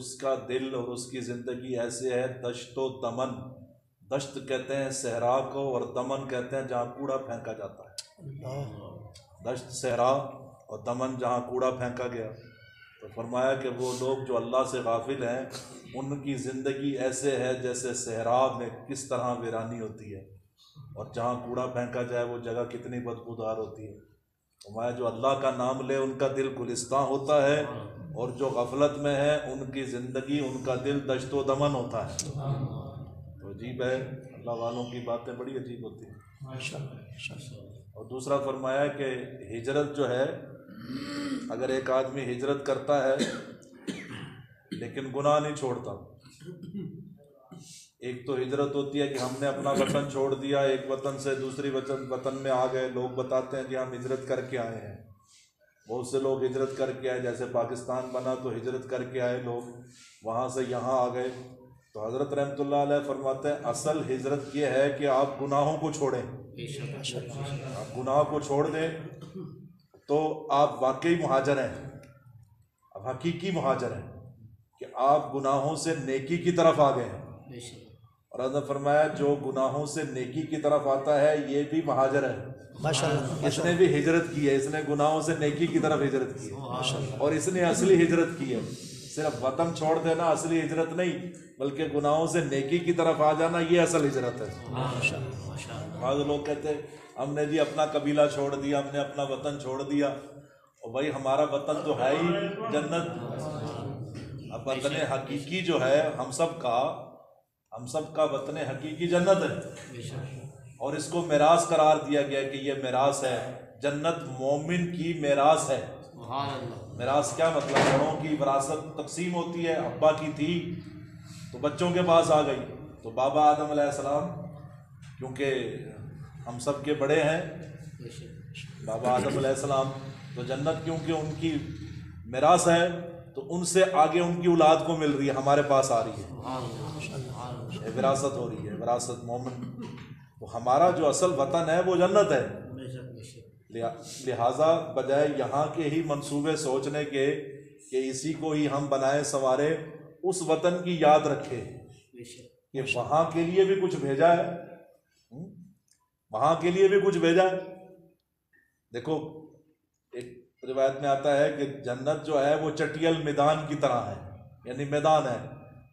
उसका दिल और उसकी ज़िंदगी ऐसे है दश्तो दमन। दश्त कहते हैं सहरा को और दमन कहते हैं जहाँ कूड़ा फेंका जाता है। दश्त सहरा और दमन जहाँ कूड़ा फेंका गया। तो फरमाया कि वो लोग जो अल्लाह से गाफिल हैं उनकी ज़िंदगी ऐसे है जैसे सहरा में किस तरह वीरानी होती है और जहाँ कूड़ा फेंका जाए वो जगह कितनी बदबूदार होती है। फरमाया जो अल्लाह का नाम ले उनका दिल गुलिस्तान होता है और जो गफलत में है उनकी ज़िंदगी उनका दिल दश्तो दमन होता है। तो अजीब है, अल्लाह वालों की बातें बड़ी अजीब होती हैं। और दूसरा फरमाया कि हिजरत जो है, अगर एक आदमी हिजरत करता है लेकिन गुनाह नहीं छोड़ता। एक तो हिजरत होती है कि हमने अपना वतन छोड़ दिया, एक वतन से दूसरी वतन में आ गए। लोग बताते हैं कि हम हिजरत करके आए हैं। बहुत से लोग हिजरत करके आए, जैसे पाकिस्तान बना तो हिजरत करके आए लोग, वहाँ से यहाँ आ गए। तो हज़रत रहमतुल्लाह अलैह फरमाते हैं असल हिजरत ये है कि आप गुनाहों को छोड़ें। आप गुनाह को छोड़ दें तो आप वाकई मुहाजिर हैं, आप हकीकी मुहाजिर हैं कि आप गुनाहों से नेकी की तरफ आ गए हैं। और हज़रत फरमाया जो गुनाहों से नेकी की तरफ आता है ये भी मुहाजिर है। माशाअल्लाह, इसने भी हिजरत की है, इसने गुनाहों से नेकी की तरफ हिजरत की है और इसने असली हिजरत की है। सिर्फ वतन छोड़ देना असली हिजरत नहीं, बल्कि गुनाहों से नेकी की तरफ आ जाना ये असल हिजरत है। बाद लोग कहते हैं हमने जी अपना कबीला छोड़ दिया, हमने अपना वतन छोड़ दिया, और भाई हमारा वतन तो है ही जन्नत। अब वतन हकीकी जो है हम सब का वतन हकीकी जन्नत है और इसको मिरास करार दिया गया कि ये मिरास है। जन्नत मोमिन की मिरास है। मिरास क्या मतलब? बड़ों की विरासत तकसीम होती है। अब्बा की थी तो बच्चों के पास आ गई, तो बाबा आदम अलैहिस्सलाम क्योंकि हम सब के बड़े हैं, बाबा आदम अलैहिस्सलाम, तो जन्नत क्योंकि उनकी मिरास है तो उनसे आगे उनकी औलाद को मिल रही है, हमारे पास आ रही है, विरासत हो रही है, विरासत मोमिन। तो हमारा जो असल वतन है वो जन्नत है। लिहाजा बजाय यहाँ के ही मंसूबे सोचने के कि इसी को ही हम बनाए संवारे, उस वतन की याद रखे कि वहाँ के लिए भी कुछ भेजा है, वहाँ के लिए भी कुछ भेजा है। देखो एक रिवायत में आता है कि जन्नत जो है वो चटियल मैदान की तरह है, यानी मैदान है।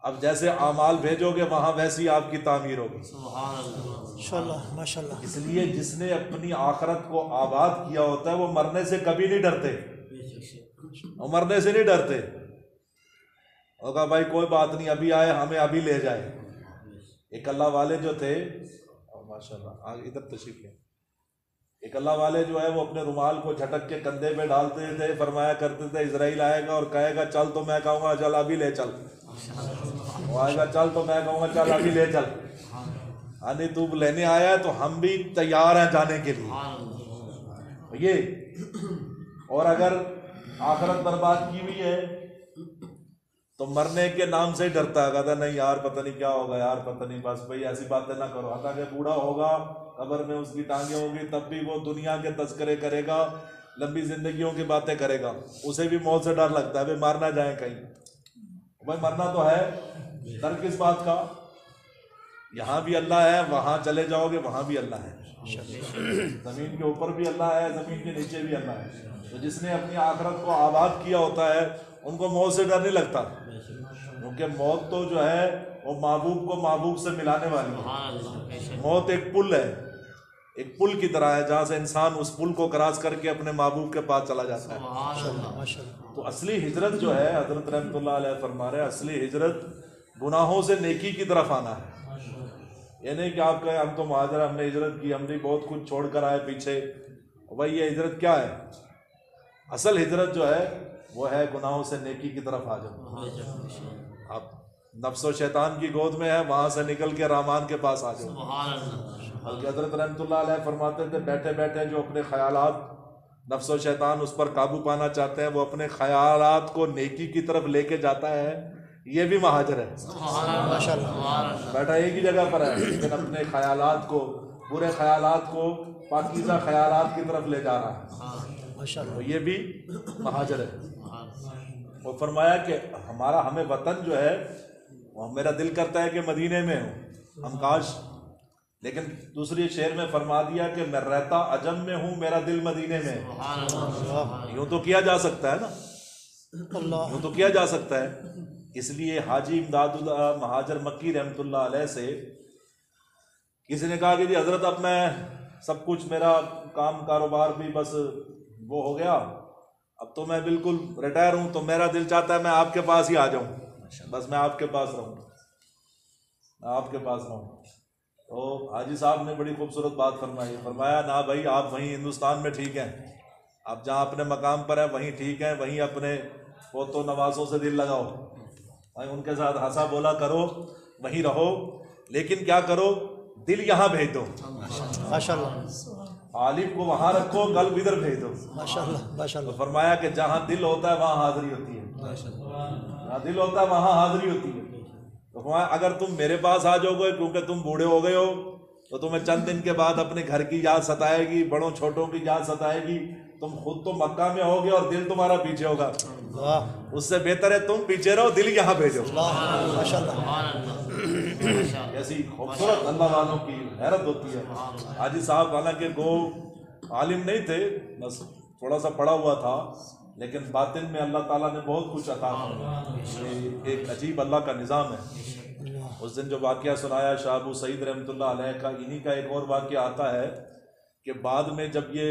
अब जैसे आमाल भेजोगे वहाँ वैसी आपकी तामीर होगी। माशाअल्लाह माशाअल्लाह। इसलिए जिसने अपनी आखिरत को आबाद किया होता है वो मरने से कभी नहीं डरते, वो मरने से नहीं डरते। होगा भाई कोई बात नहीं, अभी आए हमें अभी ले जाए। एक अल्लाह वाले जो थे, माशाअल्लाह इधर तशरीफ है, एक अल्लाह वाले जो है वो अपने रुमाल को झटक के कंधे पे डालते थे, फरमाया करते थे इजराइल आएगा और कहेगा चल, तो मैं कहूँगा चल अभी ले चल। वो आएगा चल तो मैं कहूँगा चल अभी ले चल। यानी तू लेने आया है तो हम भी तैयार हैं जाने के लिए ये। और अगर आखिरत बर्बाद की हुई है तो मरने के नाम से ही डरता है, कहता नहीं यार पता नहीं क्या होगा, यार पता नहीं, बस भाई ऐसी बातें ना करो। हालांकि बूढ़ा होगा, कब्र में उसकी टांगे होगी, तब भी वो दुनिया के तस्करे करेगा, लंबी जिंदगियों की बातें करेगा। उसे भी मौत से डर लगता है, भाई मार ना जाए कहीं। भाई मरना तो है, डर किस बात का? यहाँ भी अल्लाह है, वहाँ चले जाओगे वहाँ भी अल्लाह है, जमीन के ऊपर भी अल्लाह है, जमीन के नीचे भी अल्लाह है। तो जिसने अपनी आखिरत को आबाद किया होता है उनको मौत से डर नहीं लगता, क्योंकि मौत तो जो है वो महबूब को महबूब से मिलाने वाली है। मौत एक पुल है, एक पुल की तरह है जहाँ से इंसान उस पुल को क्रॉस करके अपने महबूब के पास चला जाता है। तो असली हिजरत जो है, हजरत रहमतुल्लाह अलैह फरमा रहे हैं, असली हिजरत गुनाहों से नेकी की तरफ आना है। ये नहीं कि आप कहें हम तो मुहाजिर, हमने हिजरत की, हमने बहुत कुछ छोड़ कर आए पीछे। भाई ये हिजरत क्या है? असल हिजरत जो है वो है गुनाहों से नेकी की तरफ आ जाओ। आप नफ्स और शैतान की गोद में है, वहां से निकल के रहमान के पास आ जाओ। हजरत रहमतुल्लाह अलैह फरमाते थे बैठे बैठे जो अपने ख्यालात, नफ्स और शैतान उस पर काबू पाना चाहते हैं, वो अपने ख्यालात को नेकी की तरफ लेके जाता है, ये भी महाजर है। माशाअल्लाह, बैठा एक ही जगह पर है लेकिन अपने ख्यालात को, बुरे ख्यालात को पाकीज़ा ख्यालात की तरफ ले जा रहा है। माशाअल्लाह, ये भी महाजर है। वो फरमाया कि हमें वतन जो है वो मेरा दिल करता है कि मदीने में हूँ हम काश, लेकिन दूसरी शेर में फरमा दिया कि मैं रहता अजम में हूँ मेरा दिल मदीने में। यूँ तो किया जा सकता है ना, यूँ तो किया जा सकता है। इसलिए हाजी इमदादुल्लाह महाजर मक्की रहमतुल्लाह अलैह से किसी ने कहा कि जी हजरत अब मैं सब कुछ मेरा काम कारोबार भी बस वो हो गया, अब तो मैं बिल्कुल रिटायर हूँ, तो मेरा दिल चाहता है मैं आपके पास ही आ जाऊँ, बस मैं आपके पास रहूँ, मैं आपके पास रहूँ। तो हाजी साहब ने बड़ी खूबसूरत बात फरमाया ना भाई आप वहीं हिंदुस्तान में ठीक हैं, आप जहाँ अपने मकाम पर हैं वहीं ठीक हैं, वहीं अपने पोतों नवासों से दिल लगाओ, वहीं उनके साथ हंसा बोला करो, वहीं रहो, लेकिन क्या करो दिल यहाँ भेज दो माशाअल्लाह, आलिम को वहाँ रखो कल्ब इधर भेज दो माशाअल्लाह माशाअल्लाह। तो फरमाया कि जहाँ दिल होता है वहाँ हाजिरी होती है, जहाँ दिल होता है वहाँ हाजिरी होती है। तो फरमाया अगर तुम मेरे पास आ जाओगे क्योंकि तुम बूढ़े हो गए हो तो तुम्हें चंद दिन के बाद अपने घर की याद सताएगी, बड़ों छोटों की याद सताएगी, तुम खुद तो मक्का में होगे और दिल तुम्हारा पीछे होगा, उससे बेहतर है तुम पीछे रहो दिल यहाँ भेजो माशाअल्लाह। ऐसी खूबसूरत अल्लाह वालों की हैरत होती है। हाजी साहब हालांकि गो आलिम नहीं थे, बस थोड़ा सा पढ़ा हुआ था, लेकिन बातिन में अल्लाह ताला ने बहुत कुछ अता किया, एक अजीब अल्लाह का निज़ाम है। उस दिन जो वाक़या सुनाया शाह अबू सईद रहमतुल्लाह अलैह का, इन्हीं का एक और वाक़या आता है कि बाद में जब ये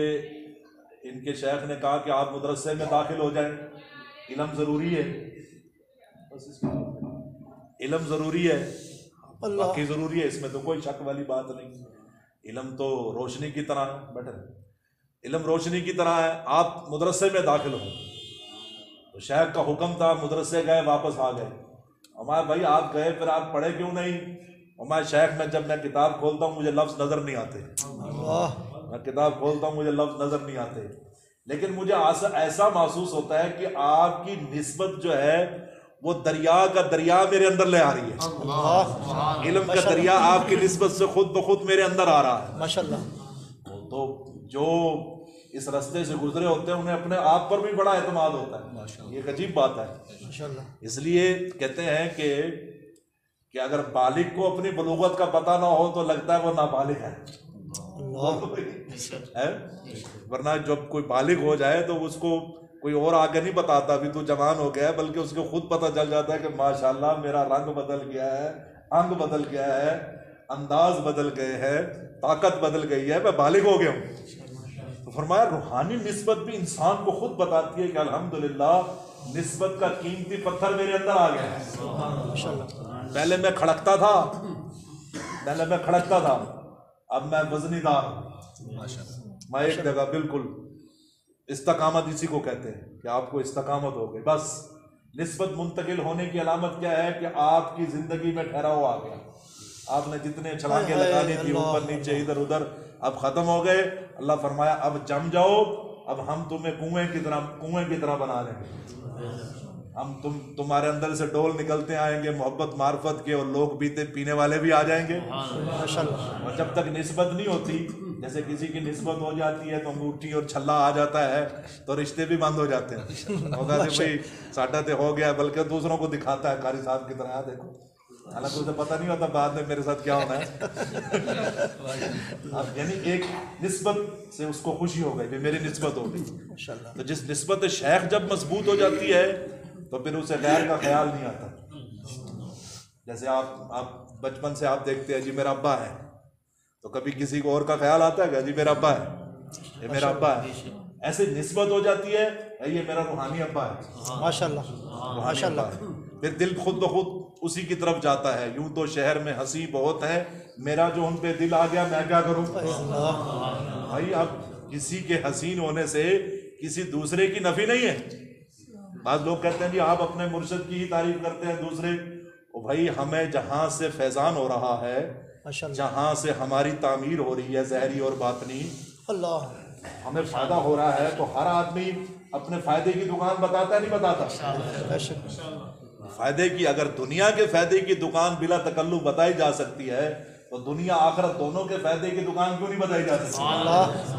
इनके शेख ने कहा कि आप मदरसे में दाखिल हो जाएं, इल्म ज़रूरी है, इल्म ज़रूरी है, बाकी ज़रूरी है, इसमें तो कोई शक वाली बात नहीं। इल्म तो रोशनी की तरह है, बेटर इल्म रोशनी की तरह है, आप मदरसे में दाखिल हो। तो शेख का हुक्म था, मदरसे गए वापस आ गए, हमारे भाई आप गए फिर आप पढ़े क्यों नहीं? हमारे शेख में जब मैं किताब खोलता हूँ मुझे लफ्ज़ नज़र नहीं आते, मैं किताब खोलता हूँ मुझे लफ्ज़ नज़र नहीं आते, लेकिन मुझे ऐसा महसूस होता है कि आपकी निस्बत जो है वो दरिया का दरिया मेरे अंदर ले आ रही है, इल्म का दरिया आपकी निस्बत से खुद ब खुद मेरे अंदर आ रहा है माशाअल्लाह। तो जो इस रास्ते से गुजरे होते हैं उन्हें अपने आप पर भी बड़ा एतमाद होता है, ये एक अजीब बात है माशाअल्लाह। इसलिए कहते हैं कि अगर बालिग को अपनी बलूगत का पता ना हो तो लगता है वो नाबालिग है, वरना जब कोई बालिग हो जाए तो उसको कोई और आगे नहीं बताता अभी तो जवान हो गया है, बल्कि उसको खुद पता चल जाता है कि माशाल्लाह मेरा रंग बदल गया है, अंग बदल गया है, अंदाज बदल गए हैं, ताकत बदल गई है, मैं बालिग हो गया हूँ। तो फरमाया रूहानी निस्बत भी इंसान को खुद बताती है कि अल्हम्दुलिल्लाह निस्बत का कीमती पत्थर मेरे अंदर आ गया है। पहले मैं खड़कता था, अब मैं वजनीदार हूँ, मैं एक जगह बिल्कुल। इस्तकामत इसी को कहते हैं कि आपको इस्तकामत हो गई। बस निस्बत मुंतकिल होने की अलामत क्या है कि आपकी जिंदगी में ठहराव आ गया, आपने जितने छलांगे लगानी थी ऊपर नीचे इधर उधर अब खत्म हो गए। अल्लाह फरमाया अब जम जाओ, अब हम तुम्हें कुएं की तरह बना देंगे, हम तुम्हारे अंदर से डोल निकलते आएंगे मोहब्बत मार्फत के, और लोग पीने वाले भी आ जाएंगे। और जब तक निस्बत नहीं होती, जैसे किसी की निस्बत हो जाती है तो अंगूठी और छल्ला आ जाता है तो रिश्ते भी बंद हो जाते हैं। होगा तो भाई साटा तो हो गया, बल्कि दूसरों को दिखाता है कारी साहब की तरह, देखो, हालांकि उसे पता नहीं होता बाद में मेरे साथ क्या होना है। अब यानी एक निस्बत से उसको खुशी हो गई, मेरी निस्बत हो गई। तो जिस निस्बत शेख जब मजबूत हो जाती है तो फिर उसे गैर का ख्याल नहीं आता। जैसे आप बचपन से आप देखते हैं जी मेरा अब्बा है, तो कभी किसी को और का ख्याल आता है जी मेरा अब्बा है, ये मेरा अब्बा है, ऐसे निस्बत हो जाती है ये मेरा रूहानी अब्बा है माशाअल्लाह माशाअल्लाह। फिर दिल खुद ब खुद उसी की तरफ जाता है। यूं तो शहर में हंसी बहुत है, मेरा जो उन पे दिल आ गया मैं क्या करूं भाई। अब किसी के हसीन होने से किसी दूसरे की नफी नहीं है। बाद लोग कहते हैं जी आप अपने मुर्शिद की ही तारीफ करते हैं दूसरे, ओ भाई हमें जहां से फैजान हो रहा है, जहां से हमारी तामीर हो रही है ज़हरी और बातनी, अल्लाह हमें फायदा हो रहा है, तो हर आदमी अपने फायदे की दुकान बताता नहीं बताता। फायदे की, अगर दुनिया के फायदे की दुकान बिला तकल्लुफ बताई जा सकती है तो दुनिया आखिरत दोनों के फायदे की दुकान क्यों नहीं बताई जा सकती?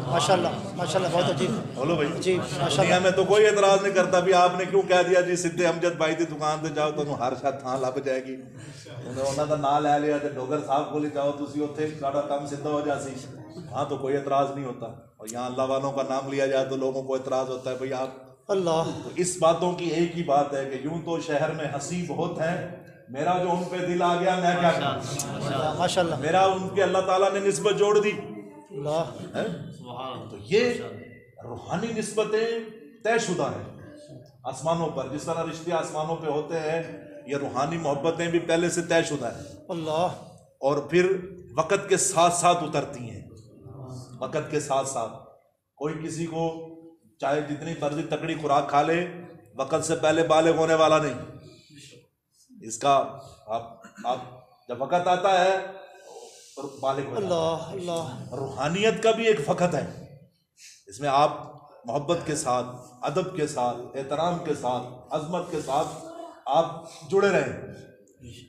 माशाल्लाह माशाल्लाह, बहुत अजीब। बोलो भाई जी दुनिया में तो कोई एतराज नहीं करता भी आपने क्यों कह दिया जी सिद्धे अमजद भाई की दुकान से जाओ तो हर शायद थां लभ जाएगी, उन्होंने का नाम लै लिया तो डोगर साहब को जाओ तुम उत्थे सारा काम सिद्धा हो जासी। हाँ तो कोई एतराज नहीं होता, और यहाँ अल्लाह वालों का नाम लिया जाए तो लोगों को एतराज होता है भाई आप अल्लाह। तो इस बातों की एक ही बात है कि यूं तो शहर में हंसी बहुत है, मेरा जो उन पे दिल आ गया मैं क्या करूं, माशाल्लाह, मेरा उनके अल्लाह ताला ने निस्बत जोड़ दी है? तो ये रूहानी निस्बतें तयशुदा है आसमानों पर, जिस तरह रिश्ते आसमानों पे होते हैं ये रूहानी मोहब्बतें भी पहले से तयशुदा है अल्लाह। और फिर वक़्त के साथ साथ उतरती हैं, वक़्त के साथ साथ। कोई किसी को चाहे जितनी मर्जी तकड़ी खुराक खा ले, वक़्त से पहले बालिग होने वाला नहीं। इसका आप जब वक़्त आता है तो बालिग हो जाता है। अल्लाह। रूहानियत का भी एक वक़्त है, इसमें आप मोहब्बत के साथ, अदब के साथ, एहतराम के साथ, अजमत के साथ आप जुड़े रहें,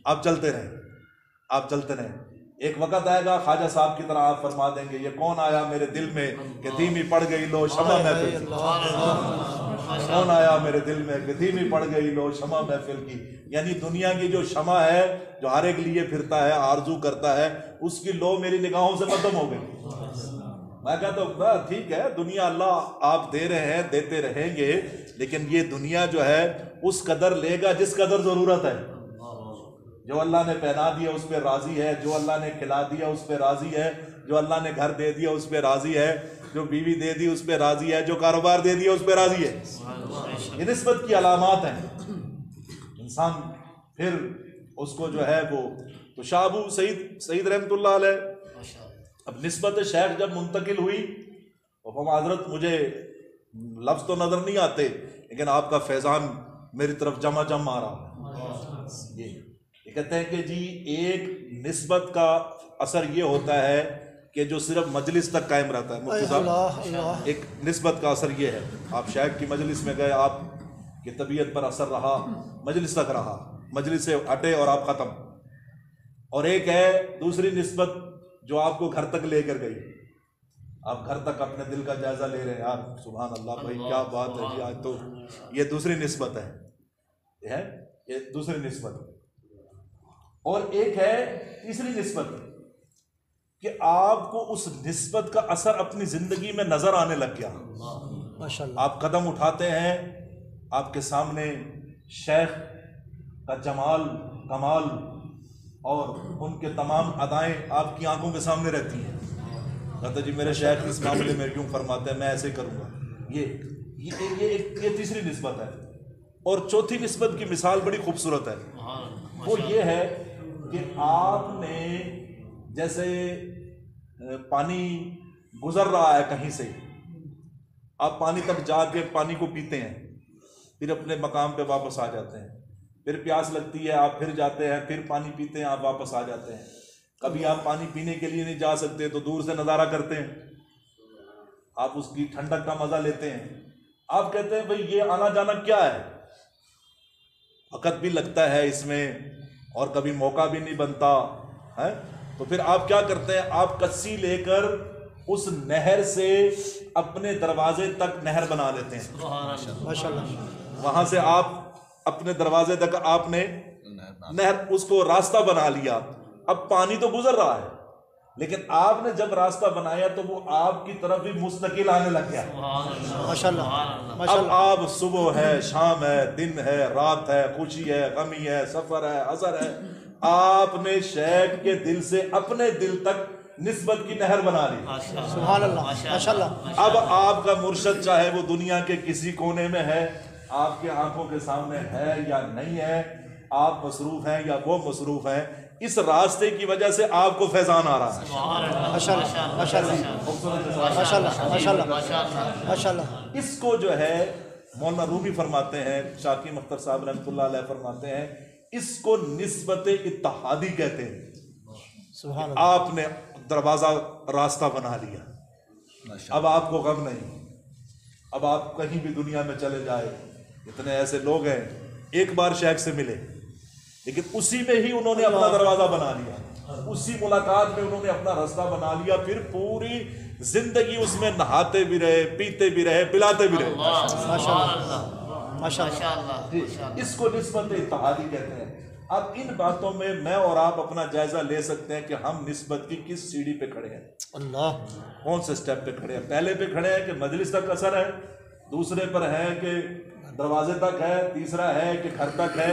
आप चलते रहें, आप चलते रहें। एक वक़्त आएगा ख्वाजा साहब की तरह आप फरमा देंगे ये कौन आया मेरे दिल में कि धीमी पड़ गई लो शमा महफिल की, कौन आया मेरे दिल में कि धीमी पड़ गई लो शमा महफिल की। यानी दुनिया की जो शमा है जो हर एक लिए फिरता है, आरजू करता है, उसकी लो मेरी निगाहों से खत्म हो गई। मैं कहता हूँ ठीक है दुनिया अल्लाह आप दे रहे हैं, देते रहेंगे, लेकिन ये दुनिया जो है उस कदर लेगा जिस कदर जरूरत है। जो अल्लाह ने पहना दिया उस पर राजी है, जो अल्लाह ने खिला दिया उस पर राजी है, जो अल्लाह ने घर दे दिया उस पर राजी है, जो बीवी दे दी उस पर राजी है, जो कारोबार दे दिया उस पर राजी है। ये निस्बत की अलामात हैं। इंसान फिर उसको जो है वो तो शाह अबू सईद रहमतुल्लाह अलैह अब निस्बत शेख जब मुंतकिल हुई तो हम हजरत मुझे लफ्ज़ तो नज़र नहीं आते लेकिन आपका फैज़ान मेरी तरफ जमा आ रहा। ये कहते हैं कि जी एक निस्बत का असर ये होता है कि जो सिर्फ मजलिस तक कायम रहता है। मुफ्ती साहब एक निस्बत का असर ये है, आप शेख की मजलिस में गए, आपकी तबीयत पर असर रहा, मजलिस तक रहा, मजलिस से हटे और आप ख़त्म। और एक है दूसरी निस्बत जो आपको घर तक लेकर गई, आप घर तक अपने दिल का जायजा ले रहे हैं, यार सुभान अल्लाह भाई क्या बात है जी, आज तो ये दूसरी निस्बत है, ये दूसरी निस्बत। और एक है तीसरी निस्बत कि आपको उस निस्बत का असर अपनी जिंदगी में नजर आने लग गया। माशाल्लाह। आप कदम उठाते हैं, आपके सामने शेख का जमाल कमाल और उनके तमाम अदाएं आपकी आंखों के सामने रहती हैं। कहते जी मेरे शेख इस मामले में यूं फरमाते हैं, मैं ऐसे करूंगा। ये तीसरी निस्बत है। और चौथी निस्बत की मिसाल बड़ी खूबसूरत है, वो ये है कि आपने जैसे पानी गुजर रहा है कहीं से, आप पानी तक जाके पानी को पीते हैं, फिर अपने मकाम पे वापस आ जाते हैं, फिर प्यास लगती है आप फिर जाते हैं, फिर पानी पीते हैं, आप वापस आ जाते हैं। कभी आप पानी पीने के लिए नहीं जा सकते तो दूर से नज़ारा करते हैं, आप उसकी ठंडक का मज़ा लेते हैं। आप कहते हैं भाई ये आना जाना क्या है, वक़्त भी लगता है इसमें और कभी मौका भी नहीं बनता है। तो फिर आप क्या करते हैं, आप कस्सी लेकर उस नहर से अपने दरवाजे तक नहर बना लेते हैं। माशाल्लाह। वहां से आप अपने दरवाजे तक आपने नहर उसको रास्ता बना लिया। अब पानी तो गुजर रहा है लेकिन आपने जब रास्ता बनाया तो वो आपकी तरफ भी मुस्तकिल आने लग गया। माशाल्लाह। अब आप सुबह है, शाम है, दिन है, रात है, खुशी है, गमी है, सफर है, असर है, आपने शेख के दिल से अपने दिल तक निस्बत की नहर बना ली। सुभान अल्लाह। माशाल्लाह। अब आपका मुर्शद चाहे वो दुनिया के किसी कोने में है, आपके आंखों के सामने है या नहीं है, आप मसरूफ हैं या वो मसरूफ हैं, इस रास्ते की वजह से आपको फैजान आ रहा है। माशाल्लाह माशाल्लाह माशाल्लाह माशाल्लाह। इसको जो है मौलाना रूमी फरमाते हैं, शाकिर मुख्तर साहब रहमतुल्लाह अलैह फरमाते हैं, इसको निस्बत इत्तेहादी कहते हैं। सुभान अल्लाह। आपने दरवाजा रास्ता बना लिया, अब आपको गम नहीं, अब आप कहीं भी दुनिया में चले जाए, इतने ऐसे लोग हैं एक बार शेख से मिले, लेकिन उसी में ही उन्होंने अपना दरवाजा बना लिया, उसी मुलाकात में उन्होंने अपना रास्ता बना लिया, फिर पूरी जिंदगी उसमें नहाते भी रहे, पीते भी रहे, पिलाते भी रहे। माशाल्लाह। इसको निस्बत इत्तेहादी कहते हैं। अब इन बातों में मैं और आप अपना जायजा ले सकते हैं कि हम निस्बत की किस सीढ़ी पे खड़े हैं, अल्लाह, कौन से स्टेप पे खड़े हैं। पहले पे खड़े हैं कि मजलिस तक असर है, दूसरे पर है कि दरवाजे तक है, तीसरा है कि घर तक है,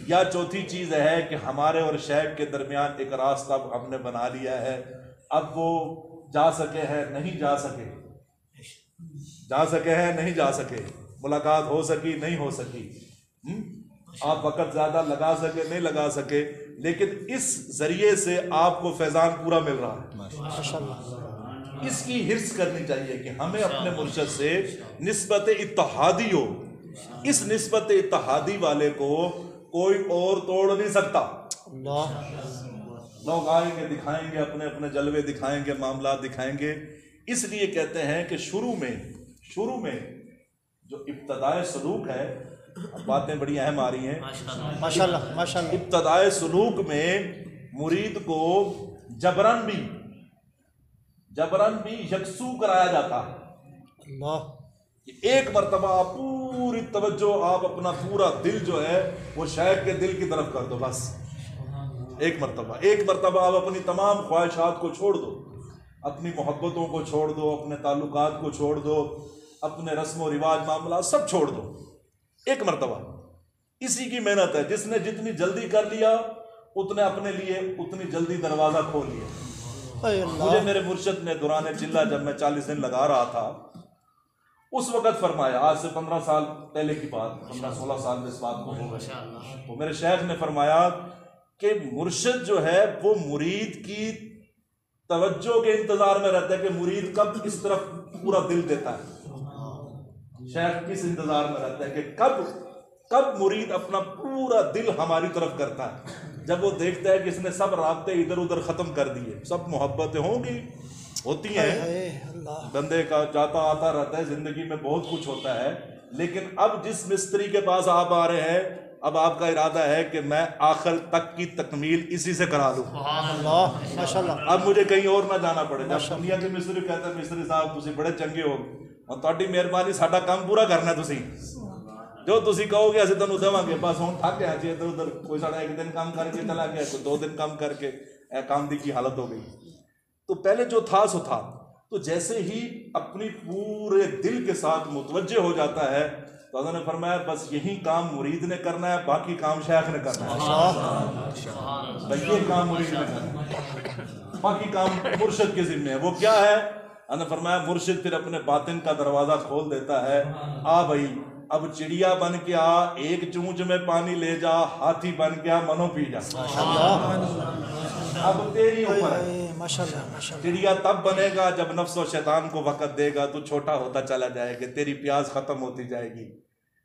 या चौथी चीज है कि हमारे और शेख के दरमियान एक रास्ता हमने बना लिया है, अब वो जा सके हैं नहीं जा सके, जा सके हैं नहीं जा सके, मुलाकात हो सकी नहीं हो सकी, आप वक़्त ज्यादा लगा सके नहीं लगा सके, लेकिन इस जरिए से आपको फैजान पूरा मिल रहा है। माशाल्लाह। इसकी हिर्स करनी चाहिए कि हमें अपने मुर्शद से निस्बत इत्तेहादी हो। इस निस्बत इत्तेहादी वाले को कोई और तोड़ नहीं सकता। लोग आएंगे, दिखाएंगे, अपने अपने जलवे दिखाएंगे, मामला दिखाएंगे। इसलिए कहते हैं कि शुरू में जो इब्तदाए सलूक है, बातें बड़ी अहम आ रही हैं माशाल्लाह माशाल्लाह। इब्तदाए सलूक में मुरीद को जबरन भी यकसू कराया जाता है। अल्लाह। एक मरतबा आप पूरी तवज्जो, आप अपना पूरा दिल जो है वो शेख के दिल की तरफ कर दो, बस एक मरतबा आप अपनी तमाम ख्वाहिशात को छोड़ दो, अपनी मोहब्बतों को छोड़ दो, अपने ताल्लुकात को छोड़ दो, अपने रस्म व रिवाज मामला सब छोड़ दो एक मरतबा। इसी की मेहनत है। जिसने जितनी जल्दी कर लिया उतने अपने लिए उतनी जल्दी दरवाजा खोल लिया। मुझे मेरे मुर्शिद ने दौरान चिल्ला, जब मैं 40 दिन लगा रहा था, उस वक्त फरमाया, आज से 15 साल पहले की बात, 15-16 साल में इस बात को हो गया, तो मेरे शेख ने फरमाया कि मुर्शिद जो है वो मुरीद की तवज्जो के इंतजार में रहता है कि मुरीद कब इस तरफ पूरा दिल देता है। शेख किस इंतजार में रहता है कि कब मुरीद अपना पूरा दिल हमारी तरफ करता है। जब वो देखता है कि इसने सब राब्ते इधर उधर खत्म कर दिए, सब मोहब्बतें होती हैं, बंदे का जाता आता रहता है, जिंदगी में बहुत कुछ होता है, लेकिन अब जिस मिस्त्री के पास आप आ रहे हैं, अब आपका इरादा है कि मैं आखिर तक की तकमील इसी से करा दूं। माशाल्लाह। अब मुझे कहीं और ना जाना पड़े। जब दुनिया के मिस्त्री कहते हैं, मिस्त्री साहब तुसी बड़े चंगे हो और तुहाडी मेहरबानी साडा काम पूरा करना, तुसी जो तुसी कहोगे असं तुहानू देवांगे, बस हुण थक गया जी इधर उधर, कोई साडा एक दिन काम करके चला गया, कोई 2 दिन काम करके काम दी की हालत हो गई। तो पहले जो था सो था। तो जैसे ही अपनी पूरे दिल के साथ मुतवज्जे हो जाता है, तो अल्लाह ने फरमाया बस यही काम मुरीद ने करना है, बाकी काम शेख ने करना है। बस ये काम मुरीद ने करना है, बाकी काम मुर्शिद के जिम्मे है। वो क्या है? अल्लाह ने फरमाया मुर्शिद फिर अपने बातिन का दरवाजा खोल देता है। आ भाई, अब चिड़िया बन के आ, एक चूंच में पानी ले जा, हाथी बन के आ, मनो पी जा। अब तेरी ऊपर है। माशाल्लाह। चिड़िया तब बनेगा जब नफ्स और शैतान को वक़्त देगा, तू छोटा होता चला जाएगा, तेरी प्यास खत्म होती जाएगी।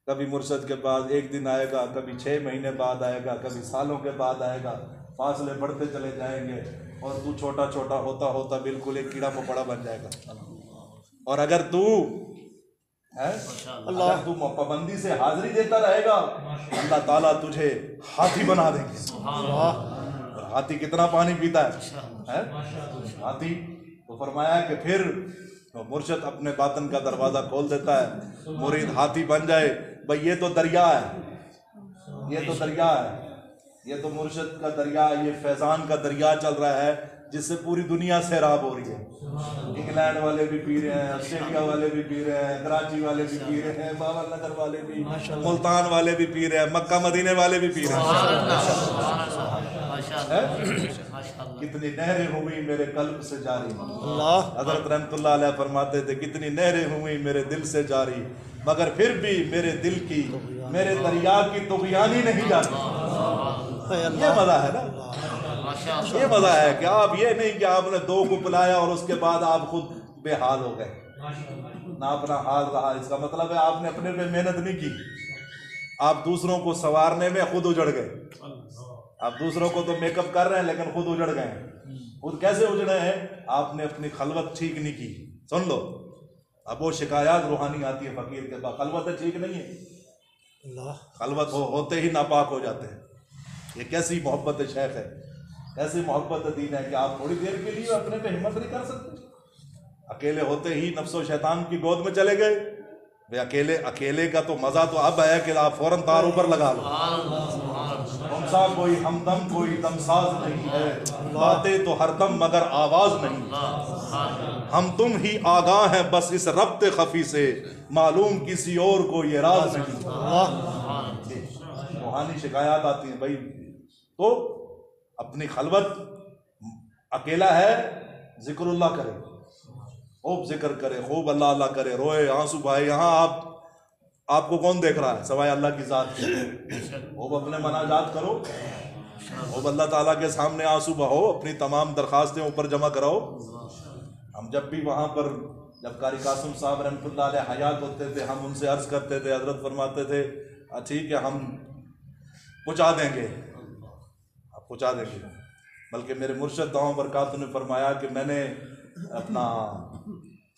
कभी मुर्शद के पास एक दिन आएगा, कभी 6 महीने बाद आएगा, कभी सालों के बाद आएगा, फासले बढ़ते चले जाएंगे और तू छोटा छोटा होता होता बिल्कुल एक कीड़ा मकोड़ा बन जाएगा। और अगर तू पाबंदी से हाजिरी देता रहेगा, अल्लाह ताला तुझे हाथी बना देंगे। हाथी कितना पानी पीता है? हाथी। तो फरमाया कि फिर तो मुर्शिद अपने बातन का दरवाजा खोल देता है, मुरीद हाथी बन जाए। भाई ये तो दरिया है, ये तो मुर्शिद का दरिया, ये फैजान का दरिया चल रहा है, जिससे पूरी दुनिया सैराब हो रही है। इंग्लैंड वाले भी पी रहे हैं, ऑस्ट्रेलिया वाले भी पी रहे हैं, कराची वाले भी पी रहे हैं, बाबर नगर वाले भी, मुल्तान वाले भी पी रहे हैं, मक्का मदीने वाले भी पी रहे हैं। कितनी नहरें हुई मेरे कल्ब से जारी। हज़रत रहमतुल्लाह अलैह फरमाते थे, कितनी नहरें हुई मेरे दिल से जारी, मगर फिर भी मेरे दिल की, मेरे दरिया की तुग़यानी नहीं जाती। ये मजा है ना, ये मजा है कि आप ये नहीं कि आपने 2 को पिलाया और उसके बाद आप खुद बेहाल हो गए, ना अपना हाल रहा। इसका मतलब है आपने अपने पे मेहनत नहीं की, आप दूसरों को संवारने में खुद उजड़ गए। आप दूसरों को तो मेकअप कर रहे हैं लेकिन खुद उजड़ गए हैं। खुद कैसे उजड़े हैं? आपने अपनी खलवत ठीक नहीं की। सुन लो, अब वो शिकायत रूहानी आती है फकीर के पास, खलवत ठीक नहीं है, खलवत होते ही नापाक हो जाते हैं। ये कैसी मोहब्बत शेख है, ऐसी मोहब्बत दीन है कि आप थोड़ी देर के लिए अपने पे हिम्मत नहीं कर सकते। अकेले होते ही नफ्सो शैतान की गोद में चले गए। वे अकेले का तो मजा तो अब है कि आप फौरन तार ऊपर लगा लो। हमसा कोई हमदम कोई दमसाज नहीं है, बातें तो हरदम मगर आवाज नहीं। हम तुम ही आगाह हैं बस इस रब्ते खफी से, मालूम किसी और को ये राज नहीं। रूहानी शिकायत आती है भाई, तो अपनी खलवत अकेला है, जिक्रुल्लाह करे, खूब जिक्र करे, खूब अल्लाह अल्लाह करे, रोए आंसू भाई। यहाँ आपको कौन देख रहा है सवाए अल्लाह की जात की। खूब अपने मनाजात करो, खूब अल्लाह ताला के सामने आंसू बहो, अपनी तमाम दरखास्तें ऊपर जमा कराओ। हम जब भी वहाँ पर, जब कारी कासिम साहब रहमतुल्लाह अलैह हयात होते थे, हम उनसे अर्ज करते थे, हजरत फरमाते थे ठीक है हम पहुँचा देंगे, आप पहुँचा देंगे। बल्कि मेरे मुर्शद दाऊं बरकात ने फरमाया कि मैंने अपना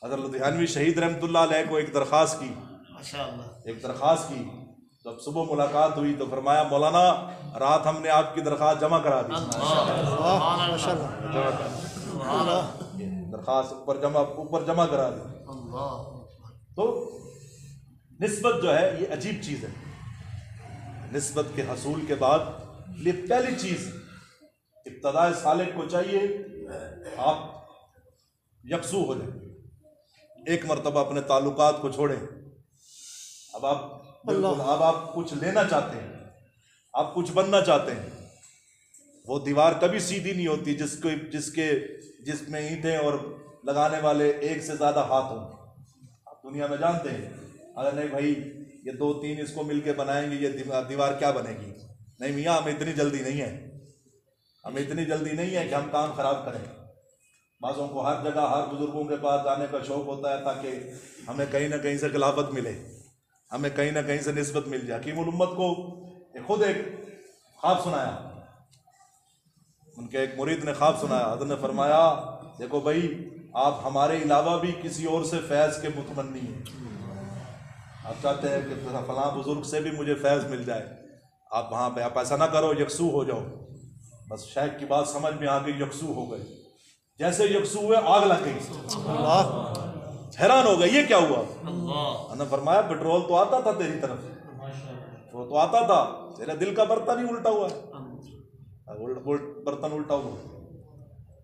हज़रत लुधियानवी शहीद रहमतुल्लाह अलैह को एक दरख्वास्त की, जब सुबह मुलाकात हुई तो फरमाया मौलाना रात हमने आपकी दरख्वास्त जमा करा दी। दरख्वास्त ऊपर जमा करा दी। तो निस्बत जो है ये अजीब चीज़ है। निस्बत के हसूल के बाद ये पहली चीज़ इब्तदाए सालिक को चाहिए आप यकसू हो जाए, एक मरतबा अपने ताल्लुकात को छोड़ें। अब आप कुछ लेना चाहते हैं, आप कुछ बनना चाहते हैं, वो दीवार कभी सीधी नहीं होती जिसमें ईंटें और लगाने वाले एक से ज्यादा हाथ हों। आप दुनिया में जानते हैं, अगर नहीं भाई ये 2-3 इसको मिलके बनाएंगे ये दीवार क्या बनेगी। नहीं मियाँ, हमें इतनी जल्दी नहीं है, हमें इतनी जल्दी नहीं है कि हम काम खराब करें। बाज़ों को हर जगह हर बुजुर्गों के पास जाने का शौक होता है ताकि हमें कहीं ना कहीं से खिलाफत मिले, हमें कहीं ना कहीं से निस्बत मिल जाए। हकीमुल उम्मत को खुद एक ख्वाब सुनाया, उनके एक मुरीद ने ख्वाब सुनाया। हज़रत ने फरमाया देखो भाई आप हमारे अलावा भी किसी और से फैज़ के मुतमन्नी हैं, आप चाहते हैं कि फलां बुजुर्ग से भी मुझे फैज़ मिल जाए। आप वहाँ पे आप ऐसा ना करो, यकसू हो जाओ। बस शेख की बात समझ में आ गई, यकसू हो गए। जैसे यकसू हुए आग लग गई, हैरान हो गए ये क्या हुआ। अल्लाह फरमाया पेट्रोल तो आता था तेरी तरफ, वो तो आता था, तेरा दिल का बर्तन ही उल्टा हुआ है, बर्तन उल्टा हुआ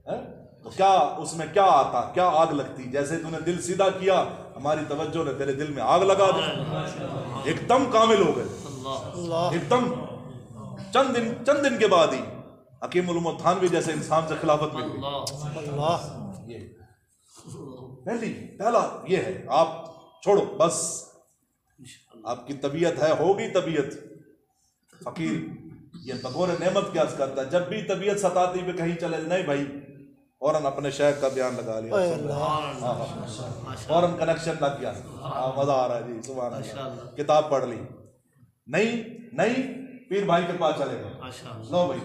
है तो क्या उसमें क्या आता, क्या आग लगती। जैसे तूने दिल सीधा किया, हमारी तवज्जो ने तेरे दिल में आग लगा दी, एकदम कामिल हो गए। एकदम चंद दिन के बाद ही हकीमुल उम्मत थानवी जैसे इंसान से खिलाफत मिल गई। पहला ये है, आप छोड़ो बस, आपकी तबीयत है, होगी तबीयत। फकीर ये बगौर नेमत क्या करता है, जब भी तबीयत सताती पे कहीं चले, नहीं भाई फौरन अपने शेख का बयान लगा लिया, फौरन कनेक्शन लग गया, मजा आ रहा है जी, सुभान अल्लाह, किताब पढ़ ली, नहीं पीर भाई के पास चले गए। लो भाई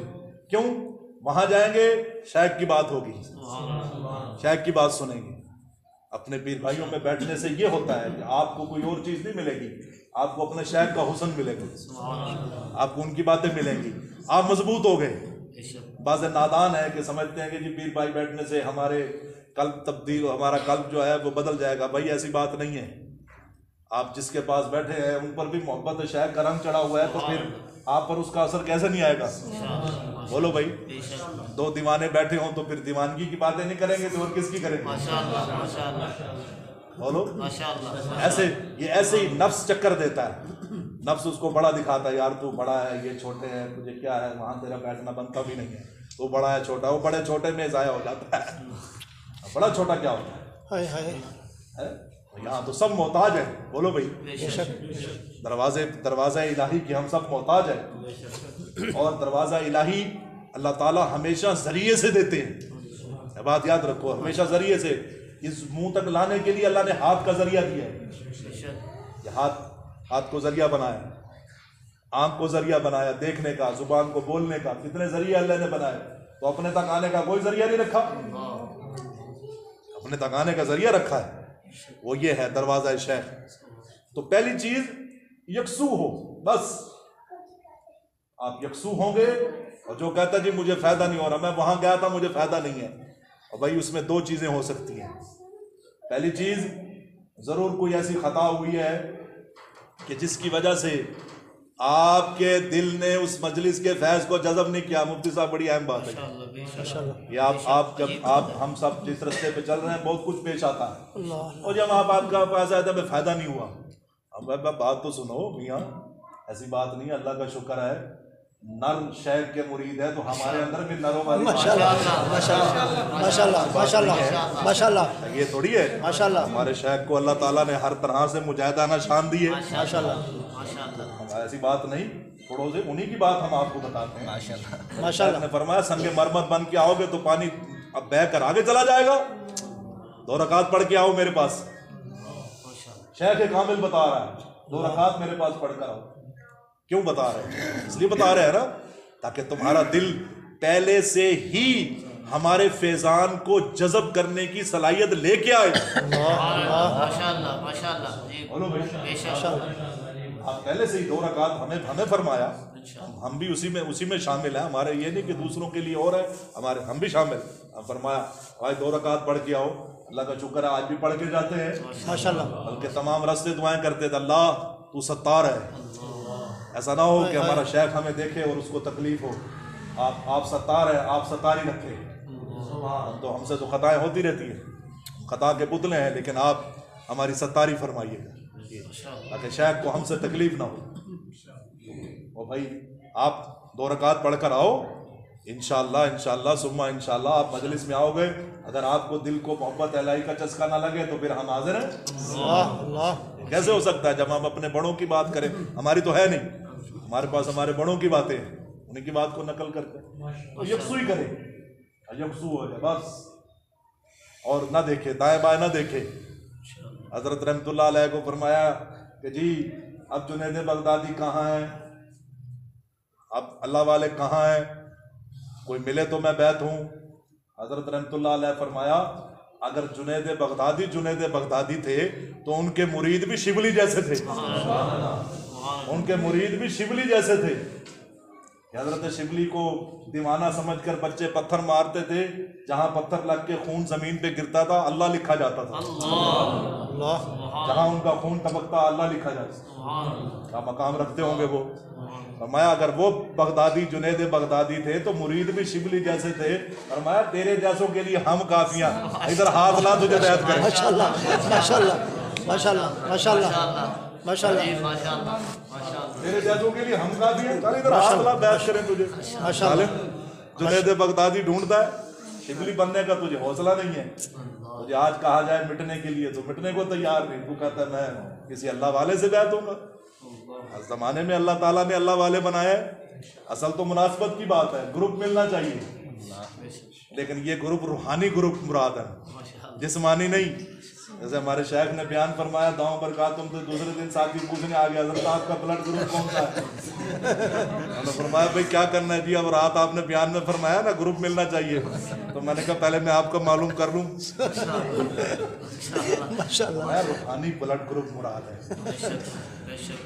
क्यों, वहां जाएंगे शेख की बात होगी, शेख की बात सुनेंगे। अपने पीर भाइयों में बैठने से ये होता है कि आपको कोई और चीज नहीं मिलेगी, आपको अपने शेख का हुस्न मिलेगा, आपको उनकी बातें मिलेंगी, आप मजबूत हो गए। बाज़ नादान है कि समझते हैं कि जी पीर भाई बैठने से हमारे कल्ब तब्दील, हमारा कल्ब जो है वो बदल जाएगा। भाई ऐसी बात नहीं है। आप जिसके पास बैठे हैं उन पर भी मोहब्बत शेख का रंग चढ़ा हुआ है, तो फिर आप पर उसका असर कैसे नहीं आएगा। बोलो भाई, दो दीवाने बैठे हों तो फिर दीवानगी की बातें नहीं करेंगे तो और किसकी करेंगे। बोलो, ऐसे ही नफ्स चक्कर देता है, नफ्स उसको बड़ा दिखाता है, यार तू बड़ा है, ये छोटे हैं, तुझे क्या है, वहां तेरा बैठना बनता भी नहीं है, तू बड़ा है छोटा, वो बड़े छोटे में जाया हो जाता है। बड़ा छोटा क्या होता है, यहाँ तो सब मोहताज है। बोलो भाई, दरवाजा इलाही की हम सब मोहताज है, और दरवाजा इलाही अल्लाह ताला हमेशा जरिए से देते हैं। बात याद रखो, हमेशा जरिए से। इस मुंह तक लाने के लिए अल्लाह ने हाथ का जरिया दिया है, ये हाथ को जरिया बनाया, आंख को जरिया बनाया देखने का, जुबान को बोलने का, कितने जरिए अल्लाह ने बनाए। तो अपने तक आने का कोई जरिया नहीं रखा, अपने तक आने का जरिया रखा है, वो ये है दरवाजा शेख। तो पहली चीज यकसू हो, बस आप यकसू होंगे, और जो कहता जी मुझे फायदा नहीं हो रहा, मैं वहां गया था मुझे फायदा नहीं है, और भाई उसमें दो चीजें हो सकती हैं। पहली चीज, जरूर कोई ऐसी खता हुई है कि जिसकी वजह से आपके दिल ने उस मजलिस के फैज को जज़ब नहीं किया। मुफ्ती साहब, बड़ी अहम बात है ये। आप जब आप हम सब जिस रास्ते पे चल रहे हैं बहुत कुछ पेश आता है, और जब आपका पास आया था मैं फायदा नहीं हुआ। अब बात तो सुनो मियाँ, ऐसी बात नहीं, अल्लाह का शुक्र है नर शेख के मुरीद है तो हमारे अंदर भी नरों वाली माशाल्लाह माशाल्लाह माशाल्लाह माशाल्लाह माशाल्लाह, ये थोड़ी है। माशाल्लाह हमारे शेख को अल्लाह ताला ने हर तरह से मुजाहिदाना शान दी है। माशाल्लाह ऐसी बात नहीं, थोड़ो से उन्हीं की बात हम आपको बताते हैं। माशाल्लाह माशाल्लाह ने फरमाया संगे मरमत बन के आओगे तो पानी अब बह कर आगे चला जाएगा, 2 रकात पढ़ के आओ मेरे पास। शेख कामिल बता रहा है 2 रकात मेरे पास पढ़ कर आओ। क्यों बता रहे हैं? इसलिए बता रहे हैं ना ताकि तुम्हारा दिल पहले से ही हमारे फैजान को जज़ब करने की सलाहियत लेके आए। माशाल्लाह माशाल्लाह बोलो भाई, आप पहले से ही 2 रकात हमें फरमाया, हम भी उसी में शामिल हैं। हमारे ये नहीं कि दूसरों के लिए और है, हमारे हम भी शामिल। हम फरमाया भाई 2 रकात पढ़ के आओ। अल्लाह का शुक्र है आज भी पढ़ के जाते हैं माशाल्लाह, बल्कि तमाम रास्ते दुआएं करते थे, अल्लाह तू सत्तार है। ऐसा ना हो कि हमारा शेख हमें देखे और उसको तकलीफ हो। आप सत्तार है, आप सत्तारी रखे। तो हमसे तो खताएं होती रहती है, खता के पुतले हैं, लेकिन आप हमारी सत्तारी फरमाइएगा ताकि शेख को हमसे तकलीफ ना हो। और भाई आप 2 रकात पढ़ कर आओ, इंशाअल्लाह सुम्मा इंशाअल्लाह आप मजलिस में आओगे। अगर आपको दिल को मोहब्बत इलाही का चस्का ना लगे तो फिर हम हाजिर हैं। कैसे हो सकता है जब हम अपने बड़ों की बात करें? हमारी तो है नहीं, हमारे पास हमारे बड़ों की बातें हैं, उन्हीं की बात को नकल करते तो यकसू ही करें, यकसू हो जाए बस, और ना देखे दाएं बाएं ना देखे। हजरत रहमतुल्लाह अलैह को फरमाया कि जी अब जुनैद बगदादी कहाँ है, अब अल्लाह वाले कहाँ हैं, कोई मिले तो मैं बैत हूँ। हजरत रहमतुल्लाह अलैह फरमाया अगर जुनैद बगदादी थे तो उनके मुरीद भी शिबली जैसे थे, उनके मुरीद भी शिबली जैसे थे। हजरत शिबली को दीवाना समझकर बच्चे पत्थर मारते थे, जहां पत्थर लग के खून जमीन पे गिरता था अल्लाह लिखा जाता था, जहां उनका खून टपकता अल्लाह लिखा जाता था। क्या मकाम रखते होंगे वो। फरमाया अगर वो बगदादी जुनैद बगदादी थे तो मुरीद भी शिबली जैसे थे। फरमाया तेरे जैसों के लिए हम काफियां, इधर हाथ ला तुझे बैत करें। माशाल्लाह माशाल्लाह माशाल्लाह माशाल्लाह माशाल्लाह, तेरे जैसों के लिए हम काफी हैं, चल इधर हाथ ला बैत करें तुझे। माशाल्लाह जुनैद बगदादी ढूंढता है, शिबली बनने का तुझे हौसला नहीं है। तुझे आज कहा जाए मिटने के लिए तो मिटने को तैयार नहीं। तू कहता है मैं किसी अल्लाह वाले से बैत दूंगा। इस जमाने में अल्लाह ताला ने अल्लाह वाले बनाए। असल तो मुनासबत की बात है, ग्रुप मिलना चाहिए, लेकिन ये ग्रुप रूहानी ग्रुप मुराद है, जिस्मानी नहीं। जैसे हमारे शेख ने बयान फरमाया दाऊं बरकातुम, तो दूसरे दिन साथी पूछने आ गया हज़रत आपका ब्लड ग्रुप कौन सा है। मैंने फरमाया भाई क्या करना है जी, अब रात आपने बयान में फरमाया ना ग्रुप मिलना चाहिए, तो मैंने कहा पहले मैं आपको मालूम कर लूँ। माशाल्लाह, रूहानी ब्लड ग्रुप मुराद है।